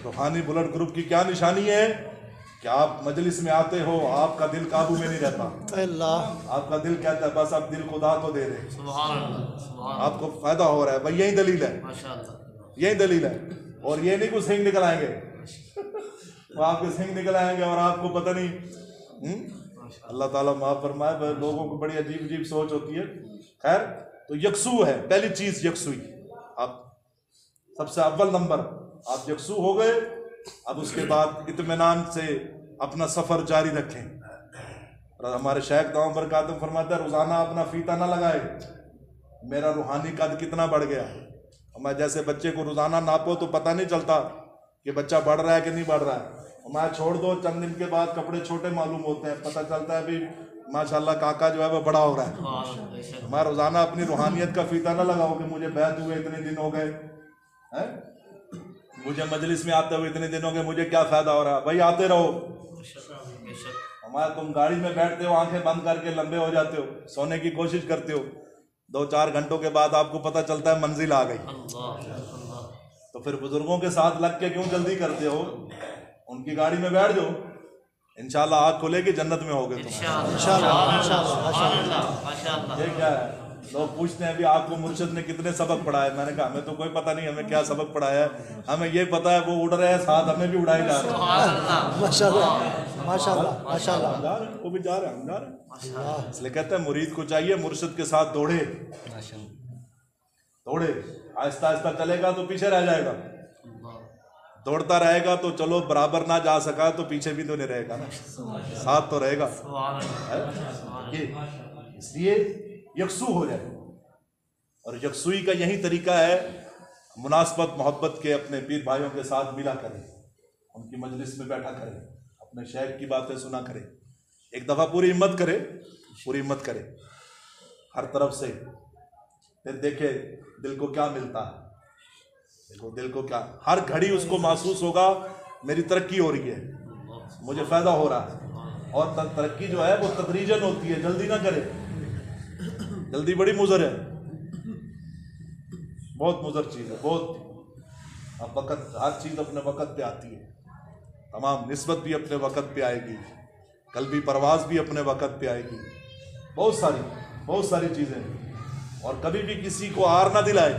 रूहानी ब्लड ग्रुप की क्या निशानी है कि आप मजलिस में आते हो, आपका दिल काबू में नहीं रहता। अल्लाह आपका दिल कहता है बस अब दिल खुदा को दे दे, आपको फायदा हो रहा है। भाई यही दलील है, यही दलील है। और ये नहीं कुछ सिंह निकल आएंगे, वो आपके सिंह निकल आएंगे और आपको पता नहीं। अल्लाह ताला माफ फरमाए, लोगों को बड़ी अजीब अजीब सोच होती है। खैर तो यकसू है पहली चीज, यकसुई। आप सबसे अव्वल नंबर आप यकसू हो गए। अब उसके बाद इत्मीनान से अपना सफर जारी रखें। और हमारे शेख दाऊं बरकातुम फरमाता है रोजाना अपना फीता ना लगाए, मेरा रूहानी कद कितना बढ़ गया। मैं जैसे बच्चे को रोजाना नापो तो पता नहीं चलता कि बच्चा बढ़ रहा है कि नहीं बढ़ रहा है। मैं छोड़ दो चंद दिन के बाद कपड़े छोटे मालूम होते हैं, पता चलता है भाई माशाल्लाह काका जो है वो बड़ा हो रहा है। मैं रोजाना अपनी रूहानियत का फीता ना लगाओ कि मुझे बैत हुए इतने दिन हो गए हैं, मुझे मजलिस में आते हुए इतने दिन हो गए, मुझे क्या फायदा हो रहा है। भाई आते रहो। हमारा तुम गाड़ी में बैठते हो आंखें बंद करके लंबे हो जाते हो, सोने की कोशिश करते हो, 2-4 घंटों के बाद आपको पता चलता है मंजिल आ गई। तो फिर बुजुर्गों के साथ लग के क्यों जल्दी करते हो, उनकी गाड़ी में बैठ जाओ। इंशाल्लाह आँख खुलेगी, जन्नत में होगे तुम। इंशाअल्लाह इंशाअल्लाह माशाअल्लाह। ये क्या है, लोग पूछते हैं अभी आपको मुर्शिद ने कितने सबक पढ़ाए। मैंने कहा हमें तो कोई पता नहीं हमें क्या सबक पढ़ाया है, हमें ये पता है वो उड़ रहे हैं साथ, हमें भी उड़ाए जा रहे हैं। माशाअल्लाह माशाअल्लाह माशाअल्लाह जा रहे हैं, वो भी जा रहे हैं, हम जा रहे हैं। इसलिए कहते हैं मुरीद को चाहिए मुर्शिद के साथ दौड़े, दौड़े। आहिस्ता आहिस्ता चलेगा तो पीछे रह जाएगा, दौड़ता रहेगा तो चलो बराबर ना जा सका तो पीछे भी तो नहीं रहेगा ना, साथ तो रहेगा। ये इसलिए यकसू हो जाए, और यकसुई का यही तरीका है, मुनासबत मोहब्बत के अपने पीर भाइयों के साथ मिला करें, उनकी मजलिस में बैठा करें, अपने शेख की बातें सुना करें। एक दफ़ा पूरी हिम्मत करे, पूरी हिम्मत करे हर तरफ से, फिर देखे दिल को क्या मिलता है। देखो दिल को क्या, हर घड़ी उसको महसूस होगा मेरी तरक्की हो रही है, मुझे फ़ायदा हो रहा है। और तरक्की जो है वो तदरीजन होती है, जल्दी ना करे, जल्दी बड़ी मुज़र है, बहुत मुज़र चीज़ है बहुत। अब वक़्त, हर चीज़ अपने वक़्त पे आती है, तमाम निस्बत भी अपने वक़्त पे आएगी, कल्बी परवाज़ भी अपने वक़्त पे आएगी, बहुत सारी चीज़ें। और कभी भी किसी को आर ना दिलाए,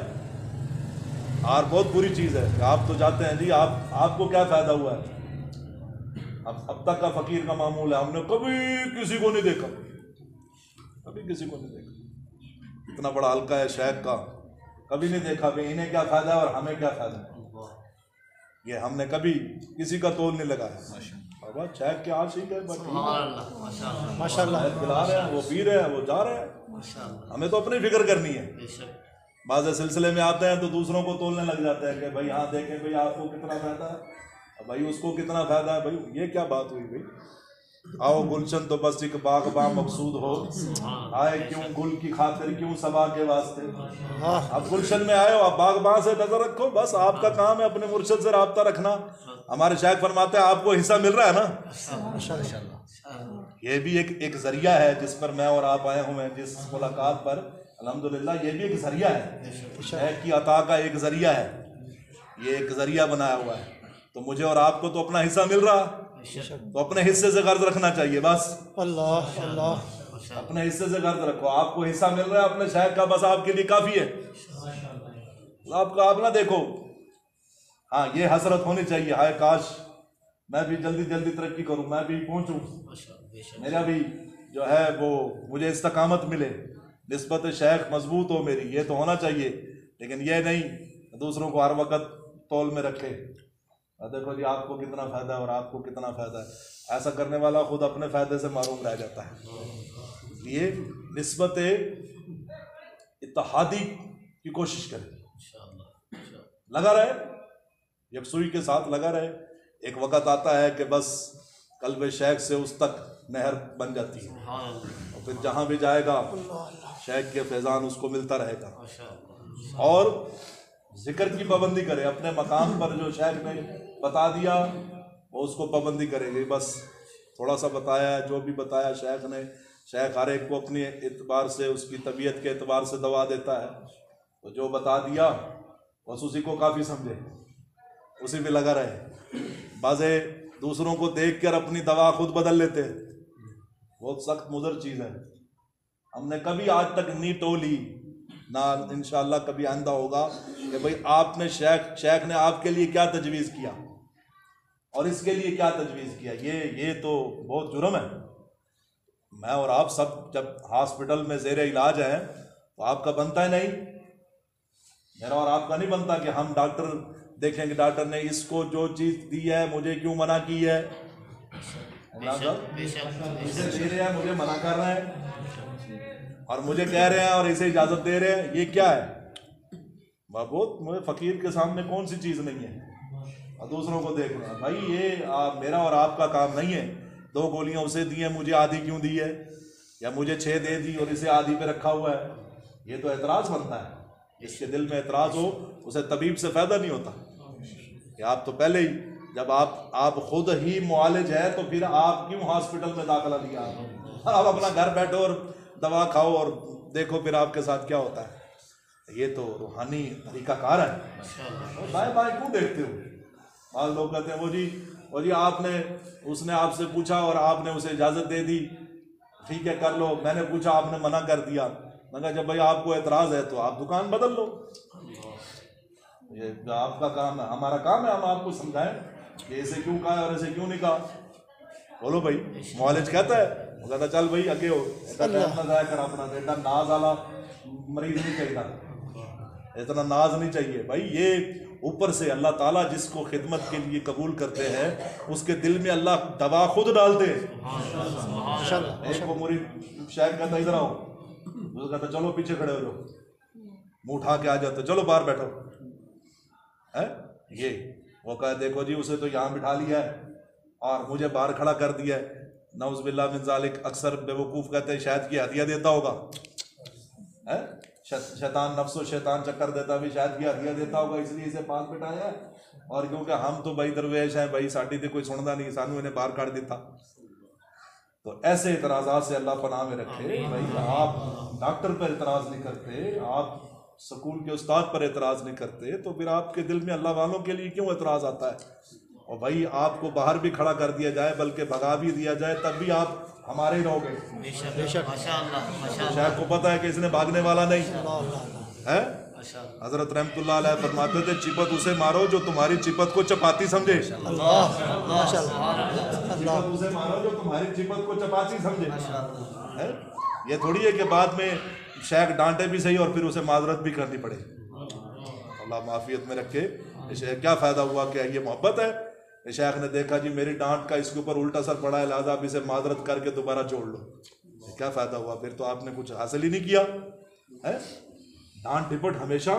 आर बहुत बुरी चीज़ है। आप तो जाते हैं जी, आपको क्या फ़ायदा हुआ है, अब तक का फ़कीर का मामूल है, हमने कभी किसी को नहीं देखा, कभी किसी को नहीं देखा। इतना बड़ा हल्का है शेख का, कभी नहीं देखा भाई इन्हें क्या फ़ायदा और हमें क्या फ़ायदा, ये हमने कभी किसी का तोल नहीं लगाया। बाबा शेख के आशिक है, माशाअल्लाह खिला रहे हैं, वो पी रहे हैं, वो जा रहे हैं, हमें तो अपनी फिक्र करनी है। बाज़ सिलसिले में आते हैं तो दूसरों को तोलने लग जाते हैं कि भाई हाँ देखें भाई आपको कितना फ़ायदा है, भाई उसको कितना फ़ायदा है, भाई ये क्या बात हुई भाई। आओ गुलशन तो बस एक बाग़बां मकसूद हो, आए क्यों गुल की खातिर क्यों सबा के वास्ते। आप गुलशन में आए हो, आप बाग़बां से नजर रखो, बस आपका काम है अपने मुर्शिद से राब्ता रखना। हमारे शेख फरमाते हैं आपको हिस्सा मिल रहा है ना, ये भी एक जरिया है जिस पर मैं और आप आए हुए हैं, जिस मुलाकात पर अल्हम्दुलिल्लाह, ये भी एक जरिया है, शेख की अता का एक जरिया है, ये एक जरिया बनाया हुआ है। तो मुझे और आपको तो अपना हिस्सा मिल रहा, तो अपने हिस्से से कर्ज रखना चाहिए बस। अल्लाह अल्लाह अपने हिस्से से कर्ज रखो, आपको हिस्सा मिल रहा है अपने शेख का, बस आपके लिए काफी है। आपका आप ना देखो, हाँ ये हसरत होनी चाहिए, हाय काश मैं भी जल्दी जल्दी तरक्की करूं, मैं भी पहुंचूं, मेरा भी जो है वो मुझे इस्तकामत मिले, निस्बत शेख मजबूत हो मेरी, ये तो होना चाहिए। लेकिन ये नहीं दूसरों को हर वक्त तौल में रखे, देखो जी आपको कितना फ़ायदा है और आपको कितना फ़ायदा है, ऐसा करने वाला खुद अपने फ़ायदे से मारूम रह जाता है। ये निस्बत इत्तेहादी की कोशिश करें, लगा रहे, यकसुई के साथ लगा रहे। एक वक़्त आता है कि बस कल्ब शेख से उस तक नहर बन जाती है, और फिर जहाँ भी जाएगा शेख के फैज़ान उसको मिलता रहेगा। और जिक्र की पाबंदी करे, अपने मकाम पर जो शेख ने बता दिया वो उसको पाबंदी करेगी, बस थोड़ा सा बताया है, जो भी बताया शेख ने, शेख हर एक को अपनी एतबार से, उसकी तबीयत के एतबार से दवा देता है, तो जो बता दिया बस उसी को काफ़ी समझे, उसी में लगा रहे। बाज़े दूसरों को देख कर अपनी दवा खुद बदल लेते हैं, बहुत सख्त मुज़र चीज़ है। हमने कभी आज तक नहीं टोली ना, इंशाअल्लाह कभी आंदा होगा कि भाई आपने शेख ने आपके लिए क्या तजवीज़ किया और इसके लिए क्या तजवीज़ किया, ये तो बहुत जुर्म है। मैं और आप सब जब हॉस्पिटल में ज़ेर इलाज हैं तो आपका बनता है नहीं, मेरा और आपका नहीं बनता कि हम डॉक्टर देखेंगे डॉक्टर ने इसको जो चीज़ दी है मुझे क्यों मना की है, मुझे दे रहे हैं मुझे मना कर रहे हैं, और मुझे कह रहे हैं और इसे इजाज़त दे रहे हैं, ये क्या है। बहुत मुझे फ़कीर के सामने कौन सी चीज़ नहीं है, और दूसरों को देख रहे हैं भाई ये मेरा और आपका काम नहीं है। 2 गोलियां उसे दी हैं, मुझे आधी क्यों दी है, या मुझे 6 दे दी और इसे आधी पे रखा हुआ है, ये तो एतराज़ बनता है। इसके दिल में एतराज़ हो उसे तबीब से फ़ायदा नहीं होता कि आप तो पहले ही, जब आप खुद ही मुआलिज है तो फिर आप क्यों हॉस्पिटल में दाखिला लिया, आप अपना घर बैठो और दवा खाओ और देखो फिर आपके साथ क्या होता है। ये तो रूहानी तरीकाकार है, बाएं बाएं क्यों देखते हो। आज लोग कहते हैं वो जी और जी आपने उसने आपसे पूछा और आपने उसे इजाज़त दे दी, ठीक है कर लो। मैंने पूछा, आपने मना कर दिया। मैं कहा जब भाई आपको एतराज़ है तो आप दुकान बदल लो, ये आपका काम है, हमारा काम है हम आपको समझाएं कि ऐसे क्यों कहा और ऐसे क्यों नहीं कहा। बोलो भाई, मौलिज कहता है, वो कहता चल भाई अगे हो, अपना बेटा नाज वाला मरीज नहीं चाहिए, इतना नाज नहीं चाहिए भाई। ये ऊपर से अल्लाह ताला जिसको खिदमत के लिए कबूल करते हैं उसके दिल में अल्लाह दवा खुद डालते हैं। एक को मुरीद शायद कहता इधर आओ, वो कहता चलो पीछे खड़े हो जाओ, मुंह उठा के आ जाते, चलो बाहर बैठो है। ये वो कहे देखो जी उसे तो यहाँ बिठा लिया है और मुझे बाहर खड़ा कर दिया है, नौज़ुबिल्लाह मिन ज़ालिक। अक्सर बेवकूफ़ कहते हैं शायद की हदिया देता होगा, है शैतान नफ्सो शैतान चक्कर देता भी शायद की हदिया देता होगा, इसलिए इसे पास बिठाया है। और क्योंकि हम तो भाई दरवेश हैं भाई, साड़ी तो कोई सुनता नहीं, सानू इन्हें बाहर काट देता। तो ऐसे इतराज़ात से अल्लाह पनाह में रखे। भाई आप डॉक्टर पर इतराज़ नहीं करते, आप स्कूल के उस्ताद पर एतराज़ नहीं करते, तो फिर आपके दिल में अल्लाह वालों के लिए क्यों एतराज़ आता है। और भाई आपको बाहर भी खड़ा कर दिया जाए, बल्कि भगा भी दिया जाए, तब भी आप हमारे ही रहोगे। शायद को पता है कि इसने भागने वाला नहीं है। हजरत रहमतुल्लाह अलैह फरमाते थे चिपत उसे मारो जो तुम्हारी चिपत को चपाती समझे। चिपत उसे मारो जो तुम्हारी चिपत को चपाती समझे। है ये थोड़ी है कि बाद में शेख डांटे भी सही और फिर उसे माजरत भी करनी पड़े। अल्लाह माफियत में रखे। शेख क्या फ़ायदा हुआ, क्या ये मोहब्बत है? शेख ने देखा जी मेरी डांट का इसके ऊपर उल्टा असर पड़ा है, लिहाजा आप इसे माजरत करके दोबारा जोड़ लो। क्या फ़ायदा हुआ? फिर तो आपने कुछ हासिल ही नहीं किया है। डांट टिपट हमेशा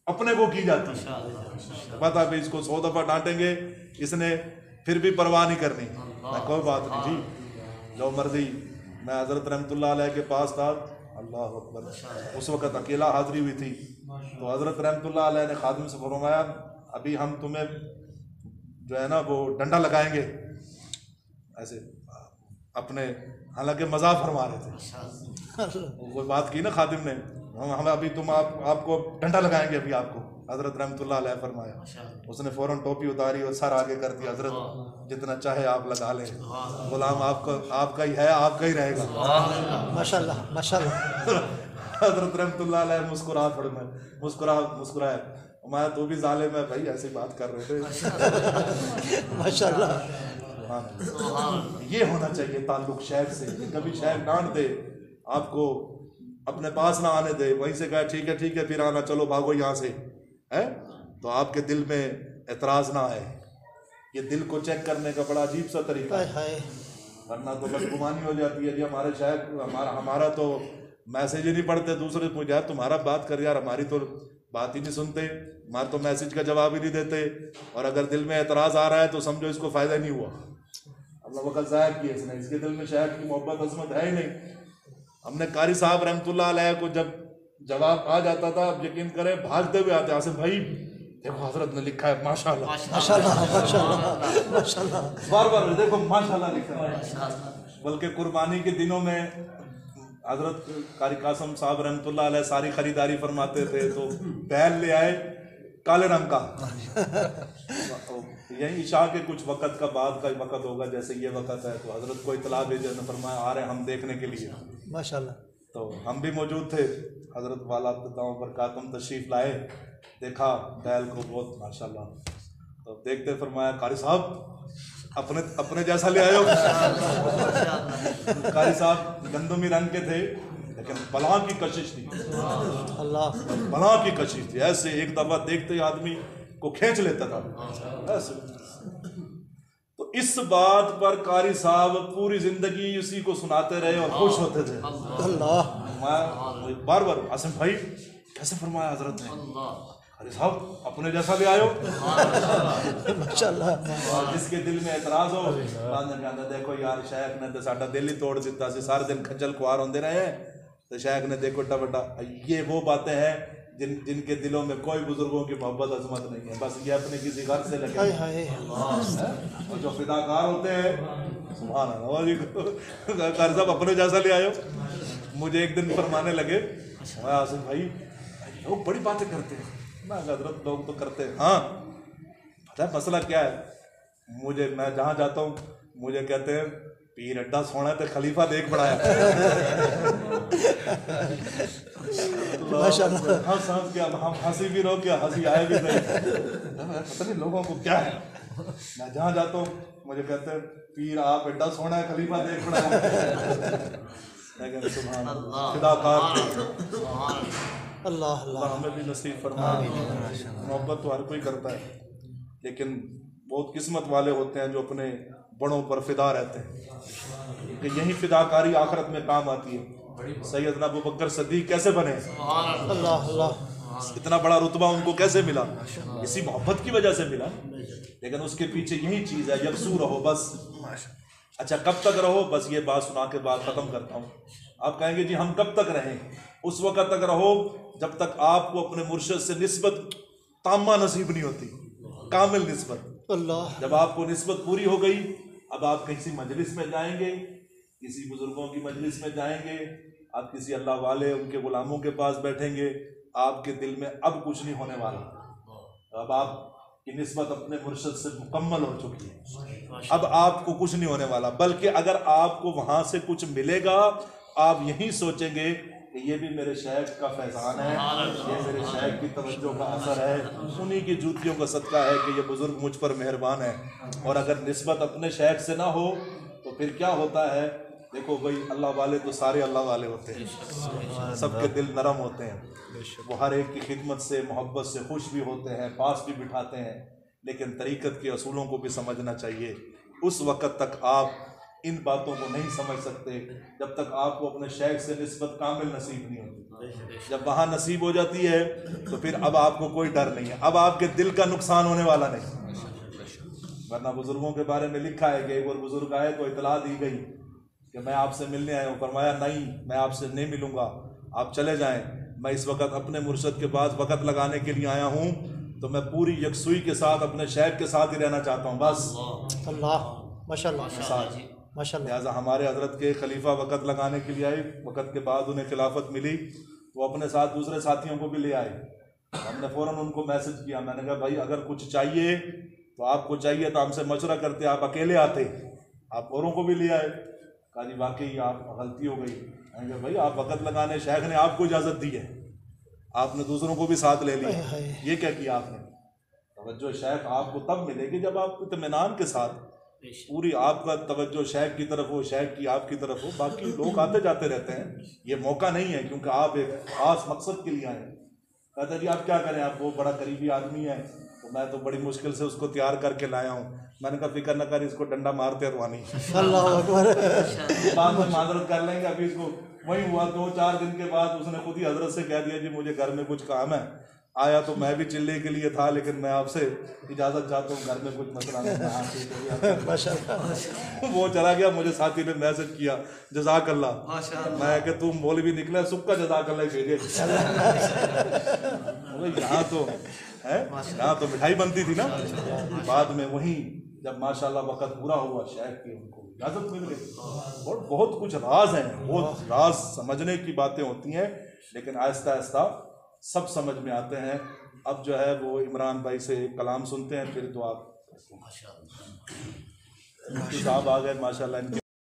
अपने को की जाती है। पता भी इसको 100 दफ़ा डांटेंगे, इसने फिर भी परवाह नहीं करनी। कोई बात नहीं जी, जो मर्जी। मैं हज़रत रहमतुल्लाह अलैह के पास था, अल्लाह अकबर, उस वक़्त अकेला हाज़री हुई थी। तो हज़रत रहमतुल्लाह अलैह ने खादिम से फरमाया अभी हम तुम्हें जो है ना वो डंडा लगाएंगे ऐसे अपने, हालांकि मजाक फरमा रहे थे। कोई बात की ना खादिम ने, हम अभी तुम आपको डंडा लगाएंगे अभी आपको। हज़रत रहमतुल्लाह अलैह फरमाया, उसने फ़ौरन टोपी उतारी और सर आगे कर दिया, हज़रत जितना चाहे आप लगा लें, गुलाम आपका ही है, आपका ही रहेगा। माशाल्लाह माशाल्लाह। हज़रत रहमतुल्लाह अलैह मुस्कुराए, मैं तो भी जालिम है भाई, ऐसी बात कर रहे थे। माशाल्लाह। ये होना चाहिए ताल्लुक शेख से, कभी शेख डांट दे आपको अपने पास ना आने दे, वहीं से कहे ठीक है फिर आना, चलो भागो यहाँ से, है तो आपके दिल में एतराज़ ना आए। ये दिल को चेक करने का बड़ा अजीब सा तरीका है, वरना तो बदगुमानी हो जाती है जी हमारे शेख हमारा तो मैसेज ही नहीं पढ़ते, दूसरे पूछा यार तुम्हारा बात कर यार, हमारी तो बात ही नहीं सुनते, हमारे तो मैसेज का जवाब ही नहीं देते। और अगर दिल में एतराज़ आ रहा है तो समझो इसको फ़ायदा नहीं हुआ, अल्लाह वक़्त ज़ाहिर किया इसने, इसके दिल में शेख की मोहब्बत अज़मत है ही नहीं। हमने कारी साहब रहमतुल्लाह अलैह को जब जवाब आ जाता था, अब यकीन करें भागते हुए आते, आसिफ भाई देखो हजरत ने लिखा है माशाल्लाह माशाल्लाह माशाल्लाह माशाल्लाह, बार देखो माशाल्लाह लिखा है। बल्कि कुर्बानी के दिनों में हजरत कारी कासम साहब रहमतुल्लाह अलैह सारी खरीदारी फरमाते थे, तो बैल ले आए काले रंग का। यही इशा के कुछ वक़्त का बाद का वक़्त होगा, जैसे ये वक़्त है, तो हजरत को इतला भेजे ने फरमाया आ रहे हम देखने के लिए। माशाल्लाह। तो हम भी मौजूद थे, हजरत वाला दाम पर कातम तशरीफ़ लाए, देखा बैल को बहुत माशाल्लाह, तो देखते फरमाया कारी साहब अपने जैसा ले आयो। कारी साहब गंदमी रंग के थे, लेकिन बला की कशिश थी, अल्लाह बला की कशिश थी, ऐसे एक दफ़ा देखते ही आदमी को खींच लेता था ऐसे। तो इस बात पर कारी साहब पूरी जिंदगी उसी को सुनाते रहे और खुश होते थे। अल्लाह बार आसिम भाई कैसे फरमाया हजरत ने, कारी साहब अपने जैसा ले आयो। माशाल्लाह। जिसके दिल में एतराज हो कहता देखो यार शेख ने तो साडा दिल ही तोड़ दिता, सारे दिन खज्जल खुआर होंदे रहे, तो शेख ने देखो टबटा। ये वो बातें हैं जिनके दिलों में कोई बुजुर्गों की मोहब्बत अजमत नहीं है, बस ये अपने किसी घर से लगे। और जो फिदाकार होते हैं सुभान अल्लाह, कारी साहब अपने जैसा ले आयो। मुझे एक दिन फरमाने लगे आसिम भाई लोग बड़ी बातें करते हैं। मैं हजरत लोग तो करते हैं, हाँ पता है मसला क्या है, मैं जहाँ जाता हूँ मुझे कहते हैं पीर अड्डा सोना है तो खलीफा देख बढ़ाया। माशाल्लाह। हंस हंस के हम हंसी भी रहो क्या, हंसी आए भी नहीं। पता नहीं लोगों को क्या है, मैं जहाँ जाता हूँ मुझे कहते हैं पीर आप अड्डा सोना है खलीफा देख बढ़ाया। लेकिन सुभान अल्लाह, फिदाकार अल्लाह अल्लाह हमें भी नसीब फरमाए। मोहब्बत तो हर कोई करता है, लेकिन बहुत किस्मत वाले होते हैं जो अपने बड़ों पर फिदा रहते हैं, कि यही फिदाकारी आखिरत में काम आती है। सैयदना अबू बकर सिद्दीक कैसे बने, अल्लाह अल्लाह, इतना बड़ा रुतबा उनको कैसे मिला, इसी मोहब्बत की वजह से मिला। लेकिन उसके पीछे यही चीज़ है, यकसू रहो बस। अच्छा कब तक रहो, बस ये बात सुना के बाद ख़त्म करता हूँ। आप कहेंगे जी हम कब तक रहें, उस वक़्त तक रहो जब तक आपको अपने मुर्शिद से निस्बत तामा नसीब नहीं होती, कामिल निस्बत। अल्लाह, जब आपको निस्बत पूरी हो गई, अब आप किसी मजलिस में जाएंगे, किसी बुजुर्गों की मजलिस में जाएंगे, आप किसी अल्लाह वाले उनके गुलामों के पास बैठेंगे, आपके दिल में अब कुछ नहीं होने वाला। अब आपकी निस्बत अपने मुर्शिद से मुकम्मल हो चुकी है, अब आपको कुछ नहीं होने वाला। बल्कि अगर आपको वहाँ से कुछ मिलेगा, आप यही सोचेंगे कि ये भी मेरे शेख का फैज़ान है, ये मेरे शेख की तवज्जो का असर है, उन्हीं की जूतियों का सदका है कि ये बुज़ुर्ग मुझ पर मेहरबान है। और अगर निस्बत अपने शेख से ना हो तो फिर क्या होता है, देखो भाई अल्लाह वाले तो सारे अल्लाह वाले होते हैं, सबके दिल नरम होते हैं, वो हर एक की खिदमत से मोहब्बत से खुश भी होते हैं, पास भी बिठाते हैं। लेकिन तरीक़त के असूलों को भी समझना चाहिए। उस वक़्त तक आप इन बातों को नहीं समझ सकते जब तक आपको अपने शेख से निस्बत कामिल नसीब नहीं होती। जब वहाँ नसीब हो जाती है तो फिर अब आपको कोई डर नहीं है, अब आपके दिल का नुकसान होने वाला नहीं। वरना बुजुर्गों के बारे में लिखा है कि एक और बुजुर्ग आए तो इतला दी गई कि मैं आपसे मिलने आया हूँ, फरमाया नहीं मैं आपसे नहीं मिलूंगा, आप चले जाएं, मैं इस वक्त अपने मुर्शद के पास वक़्त लगाने के लिए आया हूँ, तो मैं पूरी यकसुई के साथ अपने शेख के साथ ही रहना चाहता हूँ बस। अल्लाह, माशाल्लाह माशाल्लाह। लिहाजा हमारे हजरत के खलीफा वक़्त लगाने के लिए आए, वक़्त के बाद उन्हें खिलाफत मिली, वो अपने साथ दूसरे साथियों को भी ले आए। हमने फ़ौरन उनको मैसेज किया, मैंने कहा भाई अगर कुछ चाहिए तो आपको चाहिए तो हमसे मशवरा करते, आप अकेले आते, आप औरों को भी ले आए। कहा जी वाकई आप गलती हो गई। मैंने कहा भाई आप वक़्त लगाने शेख ने आपको इजाज़त दी है, आपने दूसरों को भी साथ ले लिया, ये क्या किया आपने। तवज्जो शेख आपको तब मिलेगी जब आप इत्मीनान के साथ पूरी आपका तवज्जो शेख की तरफ हो, शेख की आपकी तरफ हो। बाकी लोग आते जाते रहते हैं, ये मौका नहीं है क्योंकि आप एक ख़ास मकसद के लिए आए। कहते जी आप क्या करें, आप वो बड़ा करीबी आदमी है, तो मैं तो बड़ी मुश्किल से उसको तैयार करके लाया हूँ। मैंने कहा फिक्र न कर, इसको डंडा मारते रवानी, अल्लाह अकबर। बाद में माजरत कर लेंगे। अभी इसको वही हुआ 2-4 दिन के बाद उसने खुद ही हजरत से कह दिया जी मुझे घर में कुछ काम है। आया तो मैं भी चिल्ले के लिए था, लेकिन मैं आपसे इजाज़त चाहता हूँ, घर में कुछ मसला नहीं। माशाल्लाह। वो चला गया, मुझे साथी ने मैसेज किया जज़ाकल्लाह। मैं कि तुम मौलवी निकला सुक्का जज़ाकल्लाह भेजे। यहाँ तो है, यहाँ तो मिठाई बनती थी ना। बाद में वहीं जब माशाल्लाह वक़्त पूरा हुआ, शेख की उनको इजाज़त मिल गई। और बहुत कुछ राज हैं, बहुत राज समझने की बातें होती हैं, लेकिन आहिस्ता आहिस्ता सब समझ में आते हैं। अब जो है वो इमरान भाई से कलाम सुनते हैं, फिर दुआ। साहब आ गए माशाल्लाह, इनके